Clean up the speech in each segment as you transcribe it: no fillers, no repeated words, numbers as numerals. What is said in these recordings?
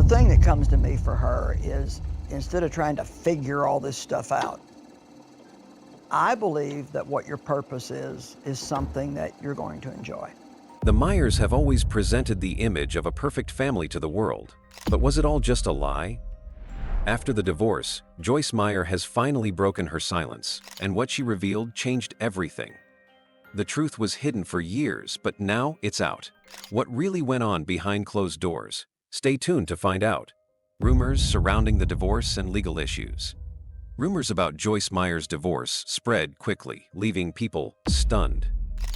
The thing that comes to me for her is, instead of trying to figure all this stuff out, I believe that what your purpose is something that you're going to enjoy. The Meyers have always presented the image of a perfect family to the world. But was it all just a lie? After the divorce, Joyce Meyer has finally broken her silence, and what she revealed changed everything. The truth was hidden for years, but now it's out. What really went on behind closed doors? Stay tuned to find out. Rumors surrounding the divorce and legal issues. Rumors about Joyce Meyer's divorce spread quickly, leaving people stunned.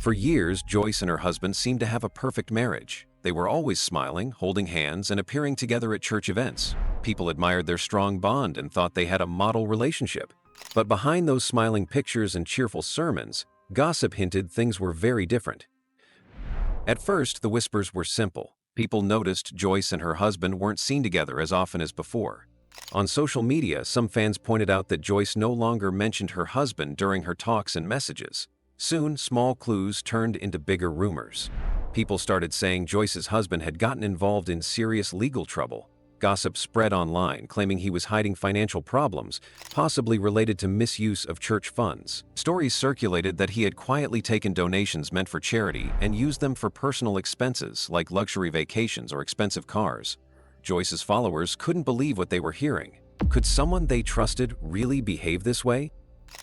For years, Joyce and her husband seemed to have a perfect marriage. They were always smiling, holding hands, and appearing together at church events. People admired their strong bond and thought they had a model relationship. But behind those smiling pictures and cheerful sermons, gossip hinted things were very different. At first, the whispers were simple. People noticed Joyce and her husband weren't seen together as often as before. On social media, some fans pointed out that Joyce no longer mentioned her husband during her talks and messages. Soon, small clues turned into bigger rumors. People started saying Joyce's husband had gotten involved in serious legal trouble. Gossip spread online, claiming he was hiding financial problems, possibly related to misuse of church funds. Stories circulated that he had quietly taken donations meant for charity and used them for personal expenses like luxury vacations or expensive cars. Joyce's followers couldn't believe what they were hearing. Could someone they trusted really behave this way?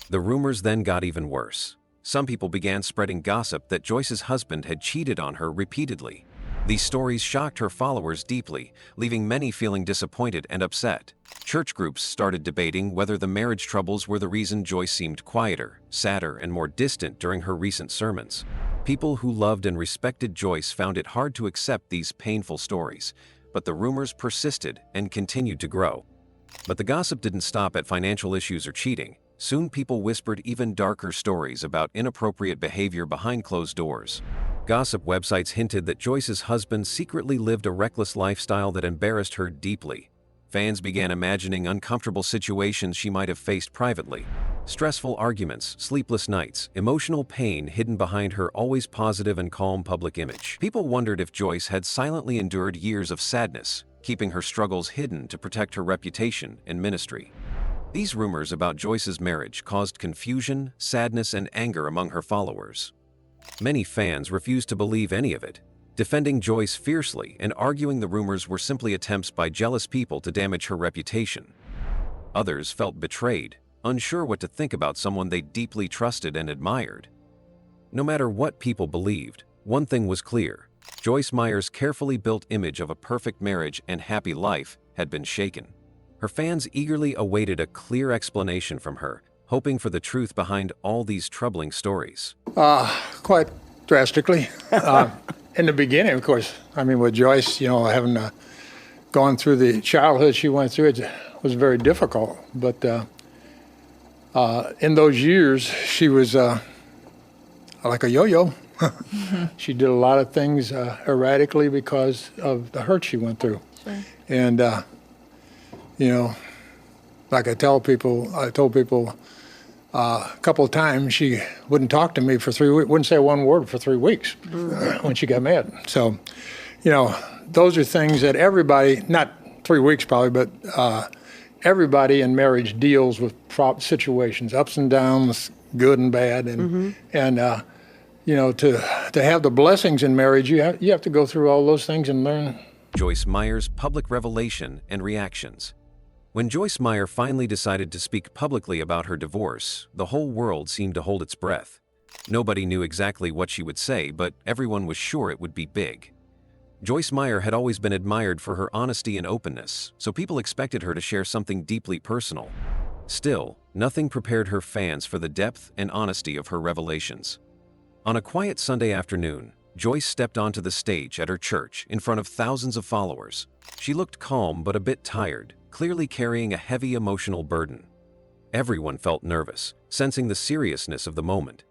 The rumors then got even worse. Some people began spreading gossip that Joyce's husband had cheated on her repeatedly. These stories shocked her followers deeply, leaving many feeling disappointed and upset. Church groups started debating whether the marriage troubles were the reason Joyce seemed quieter, sadder, and more distant during her recent sermons. People who loved and respected Joyce found it hard to accept these painful stories, but the rumors persisted and continued to grow. But the gossip didn't stop at financial issues or cheating. Soon people whispered even darker stories about inappropriate behavior behind closed doors. Gossip websites hinted that Joyce's husband secretly lived a reckless lifestyle that embarrassed her deeply. Fans began imagining uncomfortable situations she might have faced privately. Stressful arguments, sleepless nights, emotional pain hidden behind her always positive and calm public image. People wondered if Joyce had silently endured years of sadness, keeping her struggles hidden to protect her reputation and ministry. These rumors about Joyce's marriage caused confusion, sadness, and anger among her followers. Many fans refused to believe any of it, defending Joyce fiercely and arguing the rumors were simply attempts by jealous people to damage her reputation. Others felt betrayed, unsure what to think about someone they deeply trusted and admired. No matter what people believed, one thing was clear: Joyce Meyer's carefully built image of a perfect marriage and happy life had been shaken. Her fans eagerly awaited a clear explanation from her, hoping for the truth behind all these troubling stories. Quite drastically. In the beginning, of course, with Joyce, having gone through the childhood she went through, it was very difficult. But in those years, she was like a yo-yo. She did a lot of things erratically because of the hurt she went through. Sure. And like I told people a couple of times she wouldn't talk to me for 3 weeks, wouldn't say one word for 3 weeks when she got mad. So, those are things that everybody, not 3 weeks probably, but everybody in marriage deals with situations, ups and downs, good and bad. And, to have the blessings in marriage, you have to go through all those things and learn. Joyce Meyer's public revelation and reactions. When Joyce Meyer finally decided to speak publicly about her divorce, the whole world seemed to hold its breath. Nobody knew exactly what she would say, but everyone was sure it would be big. Joyce Meyer had always been admired for her honesty and openness, so people expected her to share something deeply personal. Still, nothing prepared her fans for the depth and honesty of her revelations. On a quiet Sunday afternoon, Joyce stepped onto the stage at her church in front of thousands of followers. She looked calm but a bit tired, clearly carrying a heavy emotional burden. Everyone felt nervous, sensing the seriousness of the moment.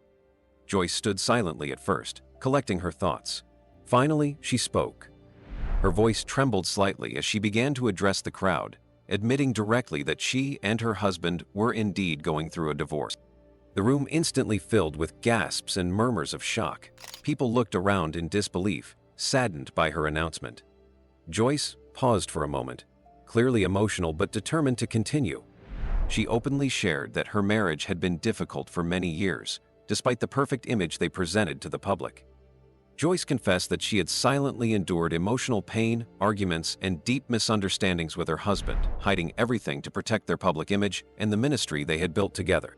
Joyce stood silently at first, collecting her thoughts. Finally, she spoke. Her voice trembled slightly as she began to address the crowd, admitting directly that she and her husband were indeed going through a divorce. The room instantly filled with gasps and murmurs of shock. People looked around in disbelief, saddened by her announcement. Joyce, paused for a moment, clearly emotional but determined to continue. She openly shared that her marriage had been difficult for many years, despite the perfect image they presented to the public. Joyce confessed that she had silently endured emotional pain, arguments, and deep misunderstandings with her husband, hiding everything to protect their public image and the ministry they had built together.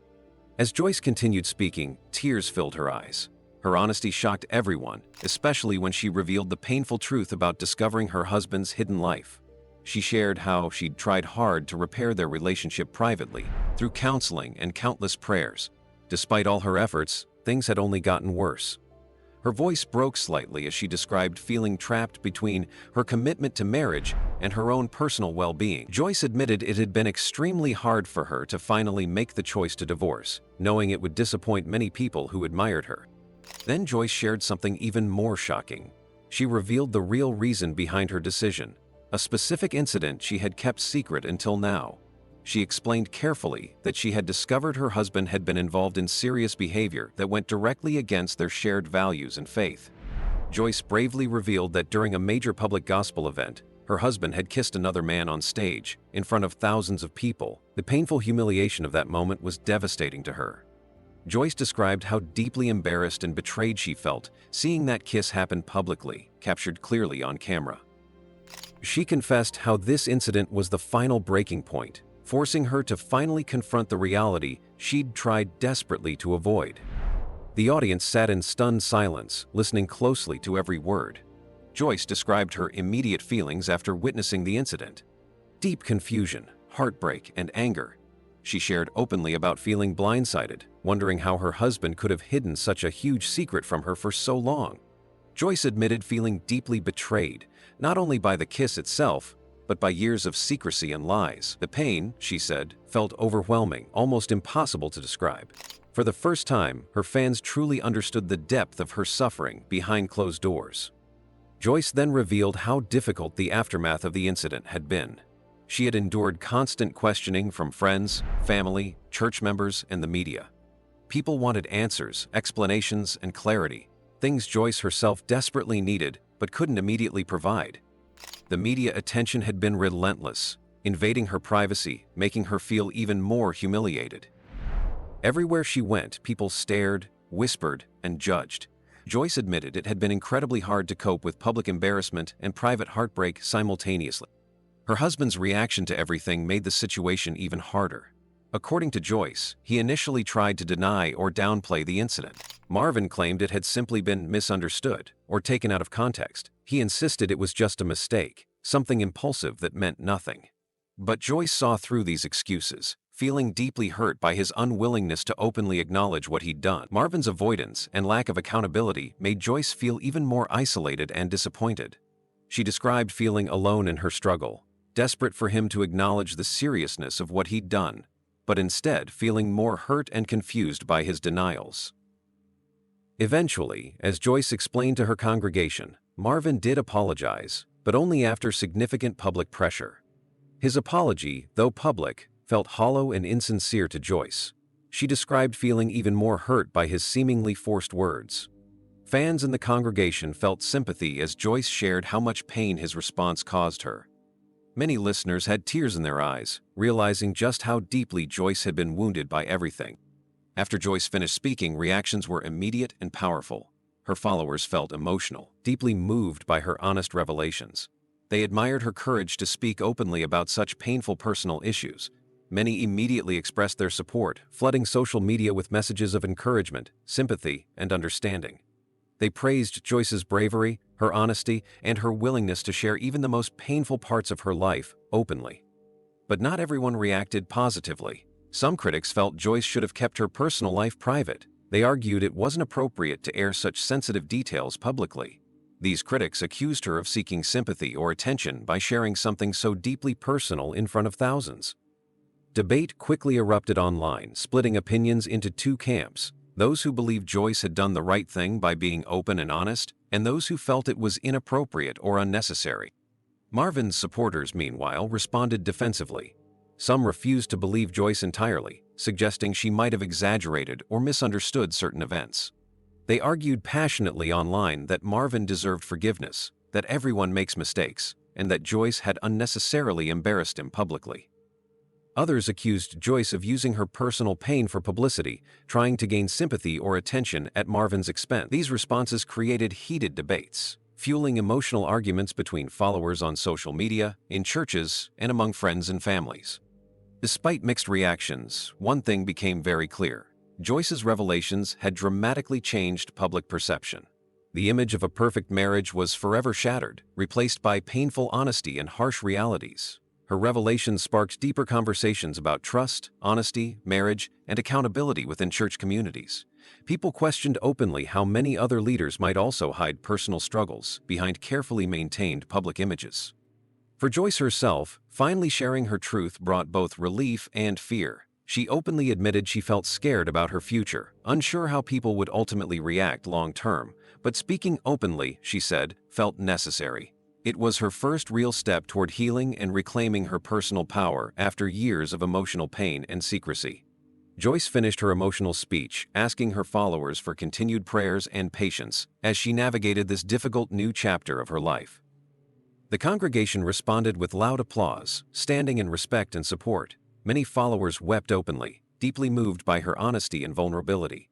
As Joyce continued speaking, tears filled her eyes. Her honesty shocked everyone, especially when she revealed the painful truth about discovering her husband's hidden life. She shared how she'd tried hard to repair their relationship privately, through counseling and countless prayers. Despite all her efforts, things had only gotten worse. Her voice broke slightly as she described feeling trapped between her commitment to marriage and her own personal well-being. Joyce admitted it had been extremely hard for her to finally make the choice to divorce, knowing it would disappoint many people who admired her. Then Joyce shared something even more shocking. She revealed the real reason behind her decision, a specific incident she had kept secret until now. She explained carefully that she had discovered her husband had been involved in serious behavior that went directly against their shared values and faith. Joyce bravely revealed that during a major public gospel event, her husband had kissed another man on stage, in front of thousands of people. The painful humiliation of that moment was devastating to her. Joyce described how deeply embarrassed and betrayed she felt, seeing that kiss happen publicly, captured clearly on camera. She confessed how this incident was the final breaking point, forcing her to finally confront the reality she'd tried desperately to avoid. The audience sat in stunned silence, listening closely to every word. Joyce described her immediate feelings after witnessing the incident: deep confusion, heartbreak, and anger. She shared openly about feeling blindsided, wondering how her husband could have hidden such a huge secret from her for so long. Joyce admitted feeling deeply betrayed, not only by the kiss itself, but by years of secrecy and lies. The pain, she said, felt overwhelming, almost impossible to describe. For the first time, her fans truly understood the depth of her suffering behind closed doors. Joyce then revealed how difficult the aftermath of the incident had been. She had endured constant questioning from friends, family, church members, and the media. People wanted answers, explanations, and clarity, things Joyce herself desperately needed but couldn't immediately provide. The media attention had been relentless, invading her privacy, making her feel even more humiliated. Everywhere she went, people stared, whispered, and judged. Joyce admitted it had been incredibly hard to cope with public embarrassment and private heartbreak simultaneously. Her husband's reaction to everything made the situation even harder. According to Joyce, he initially tried to deny or downplay the incident. Marvin claimed it had simply been misunderstood or taken out of context. He insisted it was just a mistake, something impulsive that meant nothing. But Joyce saw through these excuses, feeling deeply hurt by his unwillingness to openly acknowledge what he'd done. Marvin's avoidance and lack of accountability made Joyce feel even more isolated and disappointed. She described feeling alone in her struggle, desperate for him to acknowledge the seriousness of what he'd done, but instead feeling more hurt and confused by his denials. Eventually, as Joyce explained to her congregation, Marvin did apologize, but only after significant public pressure. His apology, though public, felt hollow and insincere to Joyce. She described feeling even more hurt by his seemingly forced words. Fans in the congregation felt sympathy as Joyce shared how much pain his response caused her. Many listeners had tears in their eyes, realizing just how deeply Joyce had been wounded by everything. After Joyce finished speaking, reactions were immediate and powerful. Her followers felt emotional, deeply moved by her honest revelations. They admired her courage to speak openly about such painful personal issues. Many immediately expressed their support, flooding social media with messages of encouragement, sympathy, and understanding. They praised Joyce's bravery, her honesty, and her willingness to share even the most painful parts of her life openly. But not everyone reacted positively. Some critics felt Joyce should have kept her personal life private. They argued it wasn't appropriate to air such sensitive details publicly. These critics accused her of seeking sympathy or attention by sharing something so deeply personal in front of thousands. Debate quickly erupted online, splitting opinions into two camps: those who believed Joyce had done the right thing by being open and honest, and those who felt it was inappropriate or unnecessary. Marvin's supporters, meanwhile, responded defensively. Some refused to believe Joyce entirely, suggesting she might have exaggerated or misunderstood certain events. They argued passionately online that Marvin deserved forgiveness, that everyone makes mistakes, and that Joyce had unnecessarily embarrassed him publicly. Others accused Joyce of using her personal pain for publicity, trying to gain sympathy or attention at Marvin's expense. These responses created heated debates, fueling emotional arguments between followers on social media, in churches, and among friends and families. Despite mixed reactions, one thing became very clear. Joyce's revelations had dramatically changed public perception. The image of a perfect marriage was forever shattered, replaced by painful honesty and harsh realities. Her revelations sparked deeper conversations about trust, honesty, marriage, and accountability within church communities. People questioned openly how many other leaders might also hide personal struggles behind carefully maintained public images. For Joyce herself, finally sharing her truth brought both relief and fear. She openly admitted she felt scared about her future, unsure how people would ultimately react long-term, but speaking openly, she said, felt necessary. It was her first real step toward healing and reclaiming her personal power after years of emotional pain and secrecy. Joyce finished her emotional speech, asking her followers for continued prayers and patience as she navigated this difficult new chapter of her life. The congregation responded with loud applause, standing in respect and support. Many followers wept openly, deeply moved by her honesty and vulnerability.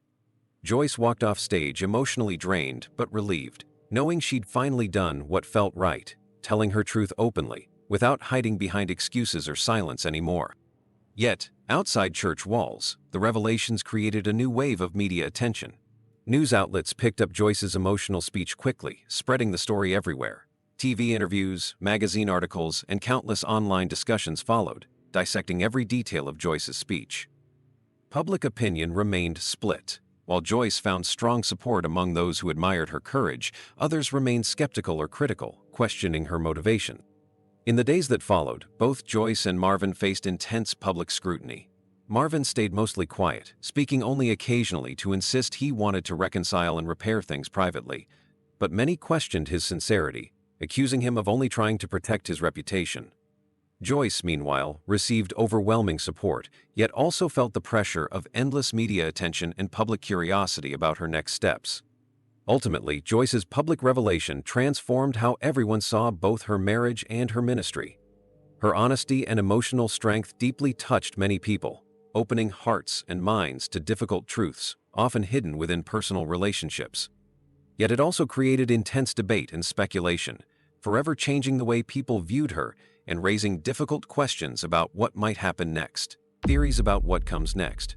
Joyce walked off stage emotionally drained but relieved, knowing she'd finally done what felt right, telling her truth openly, without hiding behind excuses or silence anymore. Yet, outside church walls, the revelations created a new wave of media attention. News outlets picked up Joyce's emotional speech quickly, spreading the story everywhere. TV interviews, magazine articles, and countless online discussions followed, dissecting every detail of Joyce's speech. Public opinion remained split. While Joyce found strong support among those who admired her courage, others remained skeptical or critical, questioning her motivation. In the days that followed, both Joyce and Marvin faced intense public scrutiny. Marvin stayed mostly quiet, speaking only occasionally to insist he wanted to reconcile and repair things privately. But many questioned his sincerity, accusing him of only trying to protect his reputation. Joyce, meanwhile, received overwhelming support, yet also felt the pressure of endless media attention and public curiosity about her next steps. Ultimately, Joyce's public revelation transformed how everyone saw both her marriage and her ministry. Her honesty and emotional strength deeply touched many people, opening hearts and minds to difficult truths, often hidden within personal relationships. Yet it also created intense debate and speculation, forever changing the way people viewed her and raising difficult questions about what might happen next. Theories about what comes next.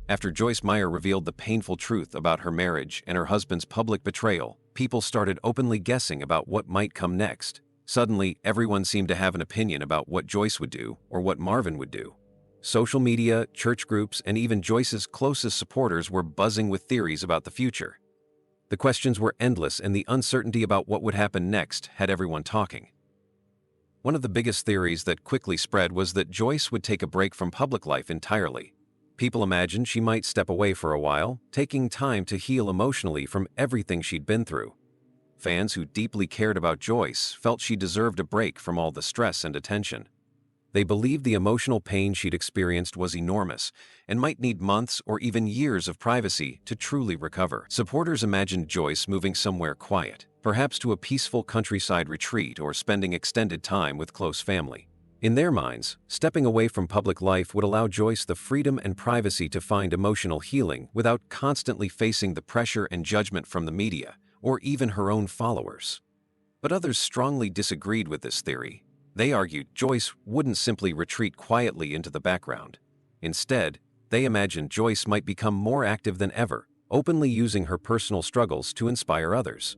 After Joyce Meyer revealed the painful truth about her marriage and her husband's public betrayal, people started openly guessing about what might come next. Suddenly, everyone seemed to have an opinion about what Joyce would do or what Marvin would do. Social media, church groups, and even Joyce's closest supporters were buzzing with theories about the future. The questions were endless, and the uncertainty about what would happen next had everyone talking. One of the biggest theories that quickly spread was that Joyce would take a break from public life entirely. People imagined she might step away for a while, taking time to heal emotionally from everything she'd been through. Fans who deeply cared about Joyce felt she deserved a break from all the stress and attention. They believed the emotional pain she'd experienced was enormous and might need months or even years of privacy to truly recover. Supporters imagined Joyce moving somewhere quiet, perhaps to a peaceful countryside retreat or spending extended time with close family. In their minds, stepping away from public life would allow Joyce the freedom and privacy to find emotional healing without constantly facing the pressure and judgment from the media or even her own followers. But others strongly disagreed with this theory. They argued Joyce wouldn't simply retreat quietly into the background. Instead, they imagined Joyce might become more active than ever, openly using her personal struggles to inspire others.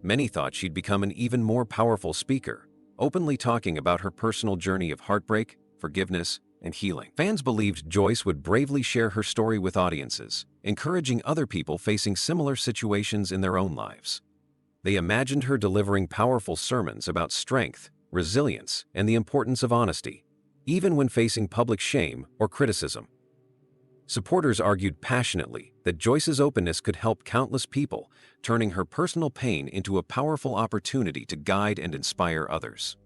Many thought she'd become an even more powerful speaker, openly talking about her personal journey of heartbreak, forgiveness, and healing. Fans believed Joyce would bravely share her story with audiences, encouraging other people facing similar situations in their own lives. They imagined her delivering powerful sermons about strength, resilience, and the importance of honesty, even when facing public shame or criticism. Supporters argued passionately that Joyce's openness could help countless people, turning her personal pain into a powerful opportunity to guide and inspire others.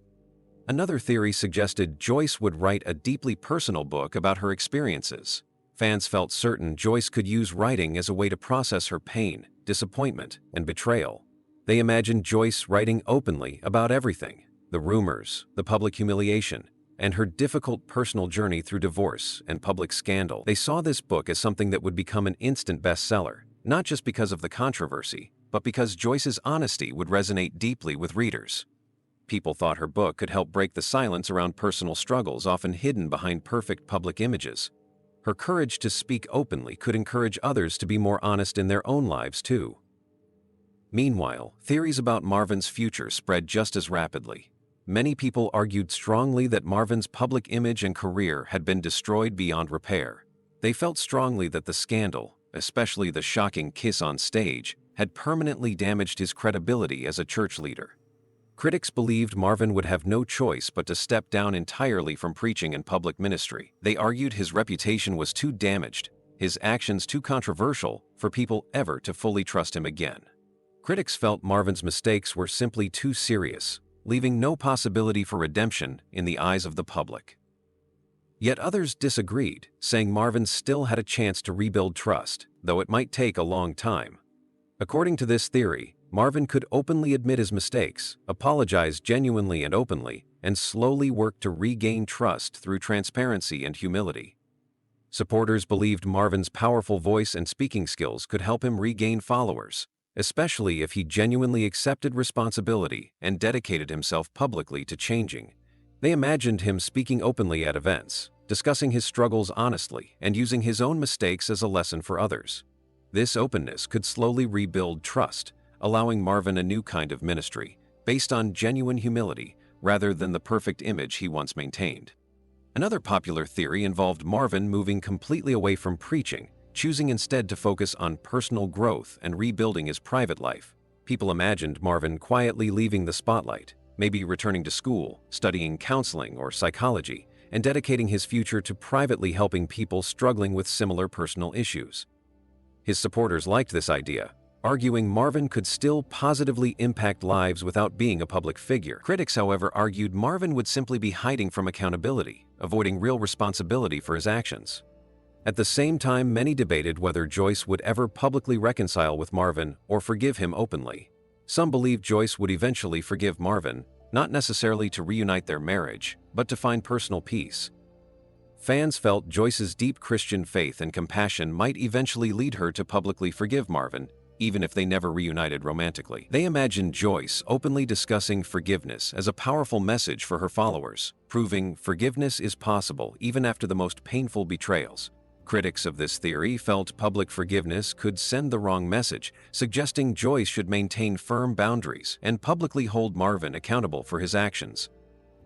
Another theory suggested Joyce would write a deeply personal book about her experiences. Fans felt certain Joyce could use writing as a way to process her pain, disappointment, and betrayal. They imagined Joyce writing openly about everything, The rumors, the public humiliation, and her difficult personal journey through divorce and public scandal. They saw this book as something that would become an instant bestseller, not just because of the controversy, but because Joyce's honesty would resonate deeply with readers. People thought her book could help break the silence around personal struggles often hidden behind perfect public images. Her courage to speak openly could encourage others to be more honest in their own lives too. Meanwhile, theories about Marvin's future spread just as rapidly. Many people argued strongly that Marvin's public image and career had been destroyed beyond repair. They felt strongly that the scandal, especially the shocking kiss on stage, had permanently damaged his credibility as a church leader. Critics believed Marvin would have no choice but to step down entirely from preaching and public ministry. They argued his reputation was too damaged, his actions too controversial, for people ever to fully trust him again. Critics felt Marvin's mistakes were simply too serious, leaving no possibility for redemption in the eyes of the public. Yet others disagreed, saying Marvin still had a chance to rebuild trust, though it might take a long time. According to this theory, Marvin could openly admit his mistakes, apologize genuinely and openly, and slowly work to regain trust through transparency and humility. Supporters believed Marvin's powerful voice and speaking skills could help him regain followers, especially if he genuinely accepted responsibility and dedicated himself publicly to changing. They imagined him speaking openly at events, discussing his struggles honestly, and using his own mistakes as a lesson for others. This openness could slowly rebuild trust, allowing Marvin a new kind of ministry, based on genuine humility rather than the perfect image he once maintained. Another popular theory involved Marvin moving completely away from preaching, choosing instead to focus on personal growth and rebuilding his private life. People imagined Marvin quietly leaving the spotlight, maybe returning to school, studying counseling or psychology, and dedicating his future to privately helping people struggling with similar personal issues. His supporters liked this idea, arguing Marvin could still positively impact lives without being a public figure. Critics, however, argued Marvin would simply be hiding from accountability, avoiding real responsibility for his actions. At the same time, many debated whether Joyce would ever publicly reconcile with Marvin or forgive him openly. Some believed Joyce would eventually forgive Marvin, not necessarily to reunite their marriage, but to find personal peace. Fans felt Joyce's deep Christian faith and compassion might eventually lead her to publicly forgive Marvin, even if they never reunited romantically. They imagined Joyce openly discussing forgiveness as a powerful message for her followers, proving forgiveness is possible even after the most painful betrayals. Critics of this theory felt public forgiveness could send the wrong message, suggesting Joyce should maintain firm boundaries and publicly hold Marvin accountable for his actions.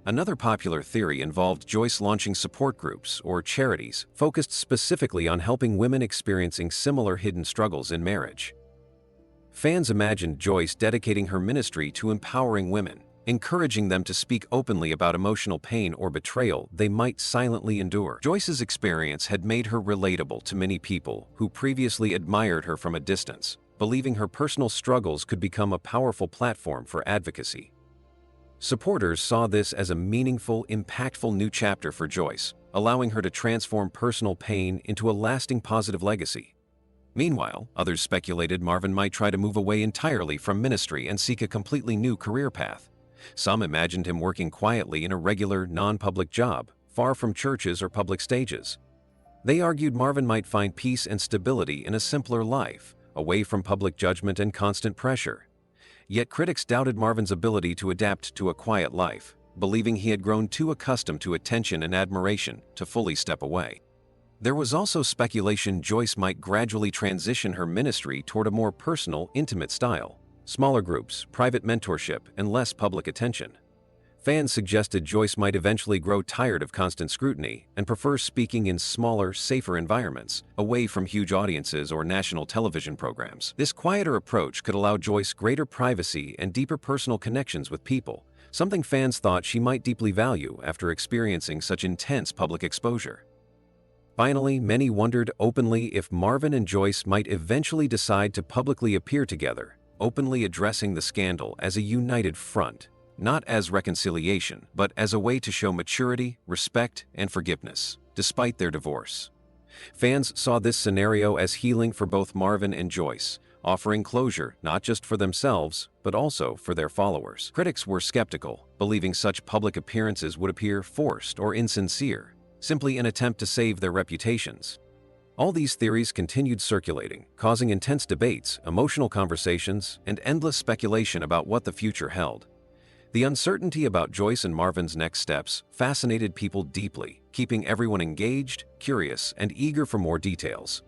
Another popular theory involved Joyce launching support groups or charities focused specifically on helping women experiencing similar hidden struggles in marriage. Fans imagined Joyce dedicating her ministry to empowering women, encouraging them to speak openly about emotional pain or betrayal they might silently endure. Joyce's experience had made her relatable to many people who previously admired her from a distance, believing her personal struggles could become a powerful platform for advocacy. Supporters saw this as a meaningful, impactful new chapter for Joyce, allowing her to transform personal pain into a lasting positive legacy. Meanwhile, others speculated Marvin might try to move away entirely from ministry and seek a completely new career path. Some imagined him working quietly in a regular, non-public job, far from churches or public stages. They argued Marvin might find peace and stability in a simpler life, away from public judgment and constant pressure. Yet critics doubted Marvin's ability to adapt to a quiet life, believing he had grown too accustomed to attention and admiration to fully step away. There was also speculation Joyce might gradually transition her ministry toward a more personal, intimate style. Smaller groups, private mentorship, and less public attention. Fans suggested Joyce might eventually grow tired of constant scrutiny and prefer speaking in smaller, safer environments, away from huge audiences or national television programs. This quieter approach could allow Joyce greater privacy and deeper personal connections with people, something fans thought she might deeply value after experiencing such intense public exposure. Finally, many wondered openly if Marvin and Joyce might eventually decide to publicly appear together, openly addressing the scandal as a united front, not as reconciliation, but as a way to show maturity, respect, and forgiveness, despite their divorce. Fans saw this scenario as healing for both Marvin and Joyce, offering closure not just for themselves, but also for their followers. Critics were skeptical, believing such public appearances would appear forced or insincere, simply an attempt to save their reputations. All these theories continued circulating, causing intense debates, emotional conversations, and endless speculation about what the future held. The uncertainty about Joyce and Marvin's next steps fascinated people deeply, keeping everyone engaged, curious, and eager for more details.